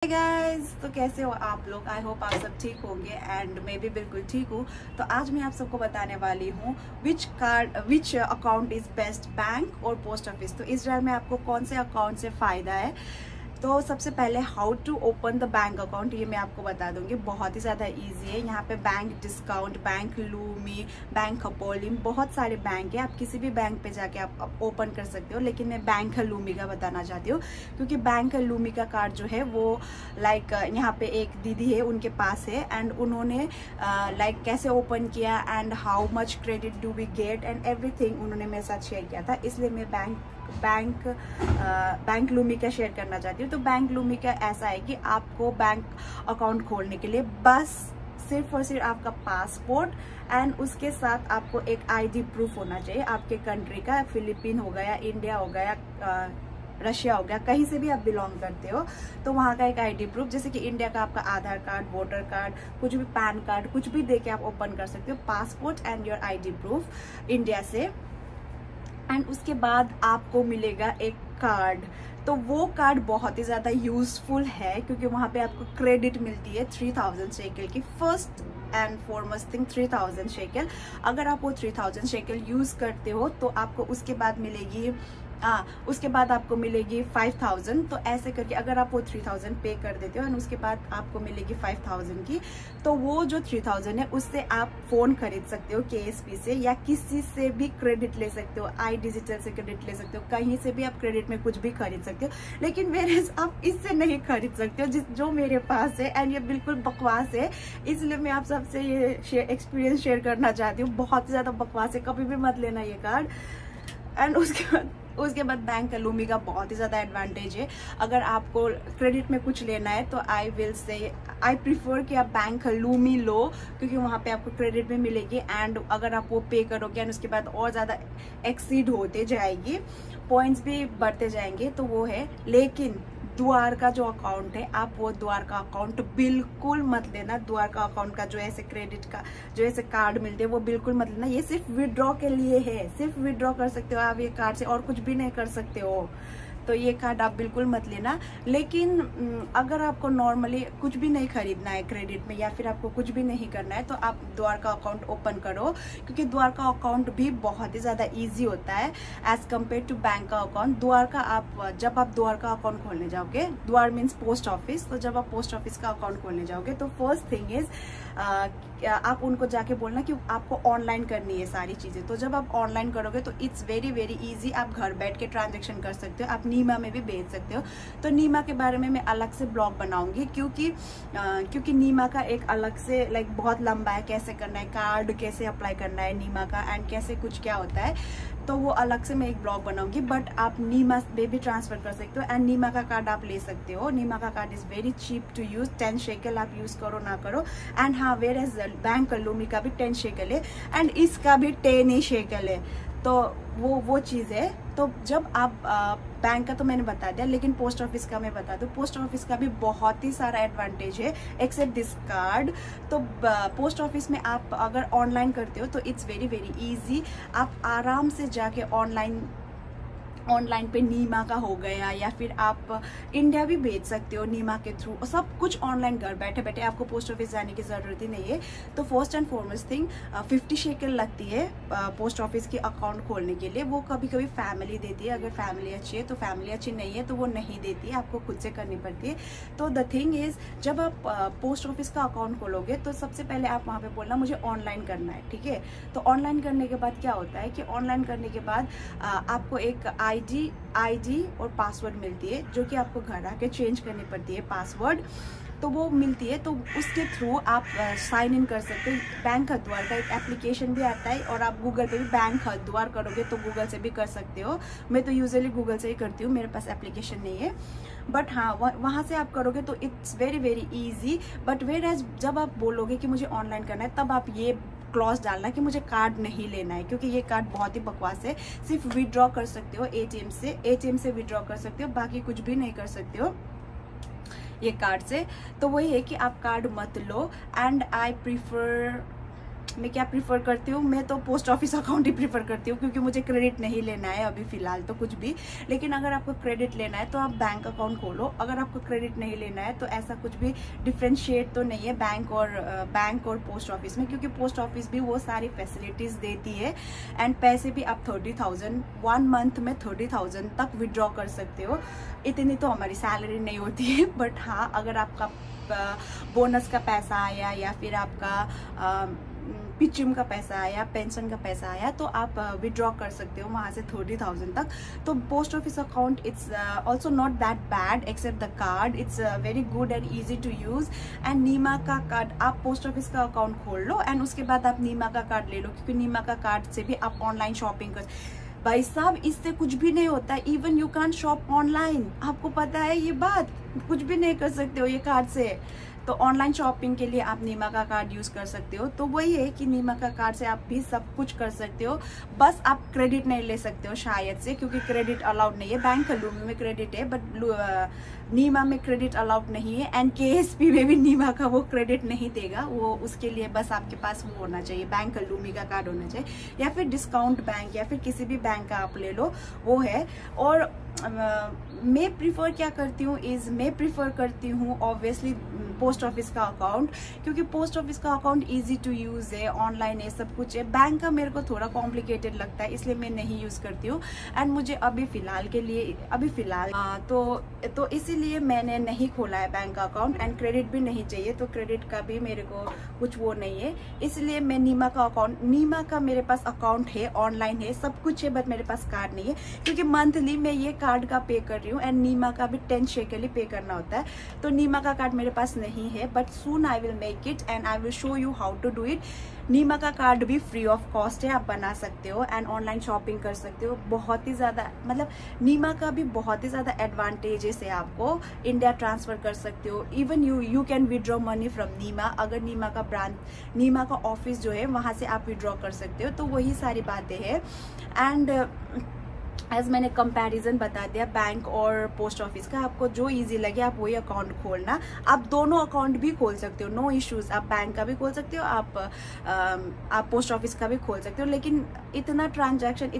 Guys, तो कैसे हो आप लोग। आई होप आप सब ठीक होंगे एंड मैं भी बिल्कुल ठीक हूँ। तो आज मैं आप सबको बताने वाली हूँ which account is best, bank और पोस्ट ऑफिस। तो इजराइल में आपको कौन से अकाउंट से फ़ायदा है। तो सबसे पहले how to open the bank account, ये मैं आपको बता दूंगी। बहुत ही ज़्यादा इजी है। यहाँ पे bank discount, bank Leumi, bank Hapoalim, बहुत सारे बैंक है। आप किसी भी बैंक पे जाके आप ओपन कर सकते हो, लेकिन मैं बैंक लूमी का बताना चाहती हूँ क्योंकि बैंक लूमी का कार्ड जो है वो लाइक यहाँ पे एक दीदी है, उनके पास है एंड उन्होंने लाइक कैसे ओपन किया and how much credit do we get and everything उन्होंने मेरे साथ शेयर किया था। इसलिए मैं बैंक लूमी का शेयर करना चाहती हूँ। तो बैंक लूमी का ऐसा है कि आपको बैंक अकाउंट खोलने के लिए बस सिर्फ और सिर्फ आपका पासपोर्ट एंड उसके साथ आपको एक आईडी प्रूफ होना चाहिए आपके कंट्री का। फिलीपीन हो गया, इंडिया हो गया, रशिया हो गया, कहीं से भी आप बिलोंग करते हो तो वहाँ का एक आईडी प्रूफ, जैसे कि इंडिया का आपका आधार कार्ड, वोटर कार्ड, कुछ भी पैन कार्ड, कुछ भी देके आप ओपन कर सकते हो। Passport and your ID proof India से। एंड उसके बाद आपको मिलेगा एक कार्ड। तो वो कार्ड बहुत ही ज़्यादा यूजफुल है क्योंकि वहाँ पे आपको क्रेडिट मिलती है 3000 शेकल की। First and foremost thing 3000 shackle. अगर आप वो 3000 शेकल यूज़ करते हो तो आपको उसके बाद मिलेगी उसके बाद आपको मिलेगी 5000। तो ऐसे करके अगर आप वो 3000 पे कर देते हो और उसके बाद आपको मिलेगी 5000 की, तो वो जो 3000 है उससे आप फोन खरीद सकते हो KSP से, या किसी से भी क्रेडिट ले सकते हो, आई डिजिटल से क्रेडिट ले सकते हो, कहीं से भी आप क्रेडिट में कुछ भी खरीद सकते हो। लेकिन मेरे आप इससे नहीं खरीद सकते हो जो मेरे पास है एंड ये बिल्कुल बकवास है। इसलिए मैं आप सबसे ये एक्सपीरियंस शेयर करना चाहती हूँ। बहुत ही ज्यादा बकवास है, कभी भी मत लेना ये कार्ड। एंड उसके बाद बैंक लूमी का बहुत ही ज़्यादा एडवांटेज है। अगर आपको क्रेडिट में कुछ लेना है तो आई प्रीफर कि आप बैंक लूमी लो क्योंकि वहाँ पे आपको क्रेडिट में मिलेगी एंड अगर आप वो पे करोगे एंड उसके बाद और ज़्यादा एक्सीड होते जाएगी, पॉइंट्स भी बढ़ते जाएंगे, तो वो है। लेकिन द्वार का जो अकाउंट है, आप वो द्वार का अकाउंट बिल्कुल मत लेना। द्वार का अकाउंट का जो ऐसे क्रेडिट का जो ऐसे कार्ड मिलते हैं वो बिल्कुल मत लेना। ये सिर्फ विड्रॉ के लिए है, सिर्फ विड्रॉ कर सकते हो आप ये कार्ड से, और कुछ भी नहीं कर सकते हो। तो ये कार्ड आप बिल्कुल मत लेना। लेकिन अगर आपको नॉर्मली कुछ भी नहीं खरीदना है क्रेडिट में या फिर आपको कुछ भी नहीं करना है तो आप द्वार का अकाउंट ओपन करो क्योंकि द्वार का अकाउंट भी बहुत ही ज़्यादा इजी होता है एज कम्पेयर टू बैंक का अकाउंट। द्वार का जब आप द्वार का अकाउंट खोलने जाओगे, द्वार मीन्स पोस्ट ऑफिस, तो जब आप पोस्ट ऑफिस का अकाउंट खोलने जाओगे तो फर्स्ट थिंग इज आप उनको जाके बोलना कि आपको ऑनलाइन करनी है सारी चीज़ें। तो जब आप ऑनलाइन करोगे तो इट्स वेरी वेरी इजी। आप घर बैठ के ट्रांजेक्शन कर सकते हो, आप नीमा में भी भेज सकते हो। तो नीमा के बारे में मैं अलग से ब्लॉग बनाऊंगी क्योंकि नीमा का एक अलग से लाइक बहुत लंबा है, कैसे करना है, कार्ड कैसे अप्लाई करना है नीमा का एंड कैसे कुछ क्या होता है, तो वो अलग से मैं एक ब्लॉग बनाऊंगी। बट आप नीमा में भी ट्रांसफर कर सकते हो एंड नीमा का कार्ड आप ले सकते हो। नीमा का card is very cheap to use, 10 shekel आप यूज करो ना करो। एंड हाँ, वेयर एज बैंक लूमी का भी 10 शेकल है एंड इसका भी 10 ही शेकल है। तो वो चीज़ है। तो जब आप बैंक का तो मैंने बता दिया, लेकिन पोस्ट ऑफिस का मैं बता दूं। पोस्ट ऑफिस का भी बहुत ही सारा एडवांटेज है एक्सेप्ट दिस कार्ड। तो पोस्ट ऑफिस में आप अगर ऑनलाइन करते हो तो इट्स वेरी वेरी इजी। आप आराम से जाके ऑनलाइन पे नीमा का हो गया या फिर आप इंडिया भी भेज सकते हो नीमा के थ्रू, सब कुछ ऑनलाइन घर बैठे बैठे, आपको पोस्ट ऑफिस जाने की ज़रूरत ही नहीं है। तो first and foremost thing 50 shackle लगती है पोस्ट ऑफिस की अकाउंट खोलने के लिए। वो कभी कभी फैमिली देती है, अगर फैमिली अच्छी है तो, फैमिली अच्छी नहीं है तो वो नहीं देती है, आपको खुद से करनी पड़ती है। तो द थिंग इज़, जब आप पोस्ट ऑफिस का अकाउंट खोलोगे तो सबसे पहले आप वहाँ पर बोलना मुझे ऑनलाइन करना है, ठीक है। तो ऑनलाइन करने के बाद क्या होता है कि ऑनलाइन करने के बाद आपको एक आईडी और पासवर्ड मिलती है जो कि आपको घर आके चेंज करनी पड़ती है पासवर्ड। तो वो मिलती है, तो उसके थ्रू आप साइन इन कर सकते हैं। बैंक हथद्वार का एक एप्लीकेशन भी आता है और आप गूगल पे भी बैंक हथद्वार करोगे तो गूगल से भी कर सकते हो। मैं तो यूजुअली गूगल से ही करती हूँ, मेरे पास एप्लीकेशन नहीं है। बट हाँ, वहाँ से आप करोगे तो it's very very easy. But whereas जब आप बोलोगे कि मुझे ऑनलाइन करना है तब आप ये क्लॉज डालना कि मुझे कार्ड नहीं लेना है, क्योंकि ये कार्ड बहुत ही बकवास है। सिर्फ विड्रॉ कर सकते हो एटीएम से विड्रॉ कर सकते हो, बाकी कुछ भी नहीं कर सकते हो ये कार्ड से। तो वही है कि आप कार्ड मत लो एंड आई प्रीफर मैं क्या प्रीफर करती हूँ, मैं तो पोस्ट ऑफिस अकाउंट ही प्रीफर करती हूँ, क्योंकि मुझे क्रेडिट नहीं लेना है अभी फ़िलहाल तो कुछ भी। लेकिन अगर आपको क्रेडिट लेना है तो आप बैंक अकाउंट खोलो, अगर आपको क्रेडिट नहीं लेना है तो ऐसा कुछ भी डिफ्रेंशिएट तो नहीं है बैंक और पोस्ट ऑफिस में, क्योंकि पोस्ट ऑफिस भी वो सारी फैसिलिटीज़ देती है। एंड पैसे भी आप 30,000 1 मंथ में 30,000 तक विड्रॉ कर सकते हो। इतनी तो हमारी सैलरी नहीं होती है, बट हाँ अगर आपका बोनस का पैसा आया या फिर आपका पिचिम का पैसा आया, पेंशन का पैसा आया, तो आप विड्रॉ कर सकते हो वहाँ से 30,000 तक। तो post office account it's also not that bad except the card, it's very good and easy to use. And नीमा का कार्ड, आप पोस्ट ऑफिस का अकाउंट खोल लो एंड उसके बाद आप नीमा का कार्ड ले लो, क्योंकि नीमा का कार्ड से भी आप ऑनलाइन शॉपिंग कर। भाई साहब इससे कुछ भी नहीं होता, even you can shop online, आपको पता है ये बात, कुछ भी नहीं कर सकते हो ये कार्ड से। तो ऑनलाइन शॉपिंग के लिए आप नीमा का कार्ड यूज़ कर सकते हो। तो वही है कि नीमा का कार्ड से आप भी सब कुछ कर सकते हो, बस आप क्रेडिट नहीं ले सकते हो शायद से, क्योंकि क्रेडिट अलाउड नहीं है। बैंक लूमी में क्रेडिट है बट नीमा में क्रेडिट अलाउड नहीं है। एंड KSP में भी नीमा का वो क्रेडिट नहीं देगा, वो उसके लिए बस आपके पास वो होना चाहिए, बैंक लूमी का कार्ड होना चाहिए, या फिर डिस्काउंट बैंक या फिर किसी भी बैंक का आप ले लो, वो है। और मैं प्रीफर क्या करती हूँ मैं प्रीफर करती हूँ ऑब्वियसली पोस्ट ऑफिस का अकाउंट, क्योंकि पोस्ट ऑफिस का अकाउंट इजी टू यूज़ है, ऑनलाइन है, सब कुछ है। बैंक का मेरे को थोड़ा कॉम्प्लिकेटेड लगता है, इसलिए मैं नहीं यूज़ करती हूँ। एंड मुझे अभी फ़िलहाल तो इसीलिए मैंने नहीं खोला है बैंक का अकाउंट। एंड क्रेडिट भी नहीं चाहिए, तो क्रेडिट का भी मेरे को कुछ वो नहीं है, इसलिए मैं नीमा का मेरे पास अकाउंट है, ऑनलाइन है, सब कुछ है, बट मेरे पास कार्ड नहीं है, क्योंकि मंथली मैं ये कार्ड का पे कर रही हूँ। एंड नीमा का भी 10 शेकल ही पे करना होता है, तो नीमा का कार्ड मेरे पास नहीं है, but soon I will make it and I will show you how to do it. नीमा का कार्ड भी फ्री ऑफ कॉस्ट है, आप बना सकते हो एंड ऑनलाइन शॉपिंग कर सकते हो। बहुत ही ज़्यादा मतलब नीमा का भी बहुत ही ज़्यादा एडवांटेजेस है, आपको इंडिया ट्रांसफ़र कर सकते हो, even you can withdraw money from नीमा। अगर नीमा का ऑफिस जो है वहाँ से आप विड्रॉ कर सकते हो। तो वही सारी बातें हैं। एंड एज मैंने कंपैरिजन बता दिया बैंक और पोस्ट ऑफिस का, आपको जो इजी लगे आप वही अकाउंट खोलना। आप दोनों अकाउंट भी खोल सकते हो, नो इश्यूज, आप बैंक का भी खोल सकते हो, आप पोस्ट ऑफिस का भी खोल सकते हो। लेकिन इतना ट्रांजैक्शन,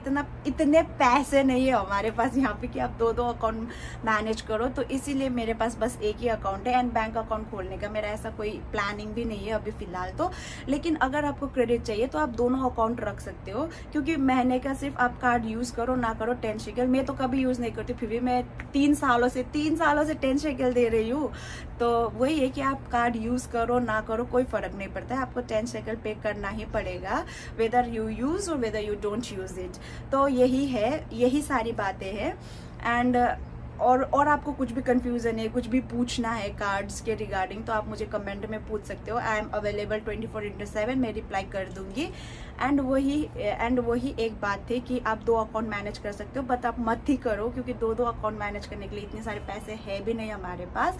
इतने पैसे नहीं है हमारे पास यहाँ पे कि आप दो अकाउंट मैनेज करो, तो इसीलिए मेरे पास बस एक ही अकाउंट है। एंड बैंक अकाउंट खोलने का मेरा ऐसा कोई प्लानिंग भी नहीं है अभी फ़िलहाल तो। लेकिन अगर आपको क्रेडिट चाहिए तो आप दोनों अकाउंट रख सकते हो, क्योंकि महीने का सिर्फ आप कार्ड यूज़ करो ना करो 10 शेकल। मैं तो कभी यूज़ नहीं करती, फिर भी मैं 3 सालों से 10 शेकल दे रही हूँ। तो वही है कि आप कार्ड यूज़ करो ना करो कोई फ़र्क नहीं पड़ता है, आपको 10 शेकल पे करना ही पड़ेगा, वेदर यू यूज़ और whether you don't use it. तो यही है, यही सारी बातें हैं। एंड और आपको कुछ भी कंफ्यूजन है, कुछ भी पूछना है कार्ड्स के रिगार्डिंग, तो आप मुझे कमेंट में पूछ सकते हो। आई एम अवेलेबल 24/7, मैं रिप्लाई कर दूंगी। एंड वही एक बात थी कि आप 2 अकाउंट मैनेज कर सकते हो, बट आप मत ही करो, क्योंकि 2 अकाउंट मैनेज करने के लिए इतने सारे पैसे है भी नहीं हमारे पास।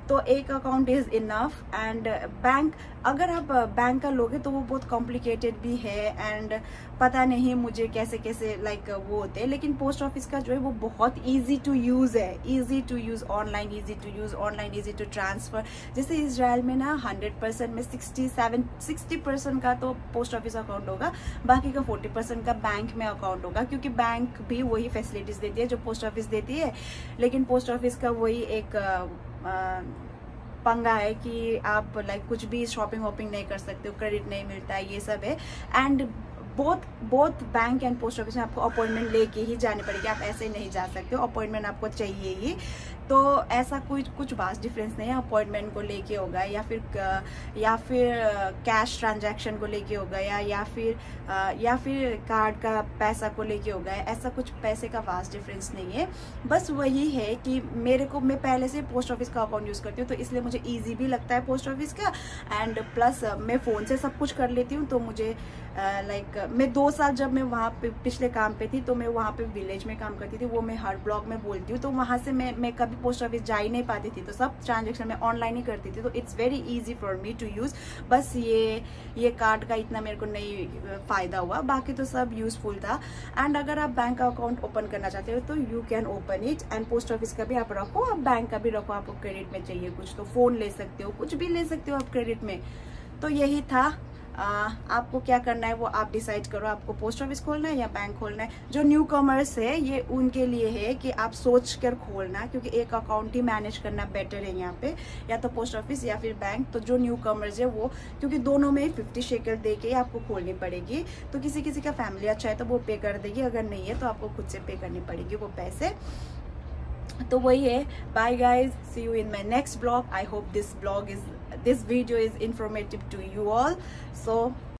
तो एक account is enough. And bank, अगर आप बैंक का लोगे तो वो बहुत कॉम्प्लिकेटेड भी है, एंड पता नहीं मुझे कैसे लाइक वो होते हैं। लेकिन पोस्ट ऑफिस का जो है वो बहुत इजी टू यूज़ है, easy to use, online easy to use, online easy to transfer. जैसे इजराइल में ना 100% में 60% का तो पोस्ट ऑफिस अकाउंट होगा, बाकी का 40% का बैंक में अकाउंट होगा, क्योंकि बैंक भी वही फैसिलिटीज़ देती है जो पोस्ट ऑफिस देती है। लेकिन पोस्ट ऑफिस का वही एक पंगा है कि आप लाइक कुछ भी शॉपिंग वॉपिंग नहीं कर सकते हो, क्रेडिट नहीं मिलता है, ये सब है। And both bank and post office में आपको अपॉइंटमेंट लेके ही जानी पड़ेगी, आप ऐसे नहीं जा सकते हो, अपॉइंटमेंट आपको चाहिए ही। तो ऐसा कुछ वास्ट डिफरेंस नहीं है, अपॉइंटमेंट को लेके होगा या फिर कैश ट्रांजैक्शन को लेके होगा या फिर कार्ड का पैसा को लेके होगा, ऐसा कुछ पैसे का वास्ट डिफरेंस नहीं है। बस वही है कि मैं पहले से पोस्ट ऑफिस का अकाउंट यूज़ करती हूँ, तो इसलिए मुझे ईजी भी लगता है पोस्ट ऑफिस का। एंड प्लस मैं फ़ोन से सब कुछ कर लेती हूँ, तो मुझे मैं 2 साल जब मैं वहाँ पे पिछले काम पे थी, तो मैं वहाँ पे विलेज में काम करती थी, वो मैं हर ब्लॉग में बोलती हूँ। तो वहाँ से मैं कभी पोस्ट ऑफिस जा ही नहीं पाती थी, तो सब ट्रांजेक्शन मैं ऑनलाइन ही करती थी। तो it's very easy for me to use. बस ये कार्ड का इतना मेरे को नहीं फ़ायदा हुआ, बाकी तो सब यूज़फुल था। एंड अगर आप बैंक का अकाउंट ओपन करना चाहते हो तो you can open it. And post office का भी आप रखो, आप बैंक का भी रखो, आपको क्रेडिट में चाहिए कुछ तो फ़ोन ले सकते हो, कुछ भी ले सकते हो आप क्रेडिट में। तो यही था आपको क्या करना है वो आप डिसाइड करो, आपको पोस्ट ऑफिस खोलना है या बैंक खोलना है। जो न्यू कमर्स है ये उनके लिए है कि आप सोच कर खोलना, क्योंकि एक अकाउंट ही मैनेज करना बेटर है यहाँ पे, या तो पोस्ट ऑफिस या फिर बैंक। तो जो न्यू कमर्स है वो, क्योंकि दोनों में 50 शेकल दे के आपको खोलनी पड़ेगी। तो किसी किसी का फैमिली अच्छा है तो वो पे कर देगी, अगर नहीं है तो आपको खुद से पे करनी पड़ेगी वो पैसे। तो वही है। Bye guys, see you in my next blog. I hope this video is informative to you all. So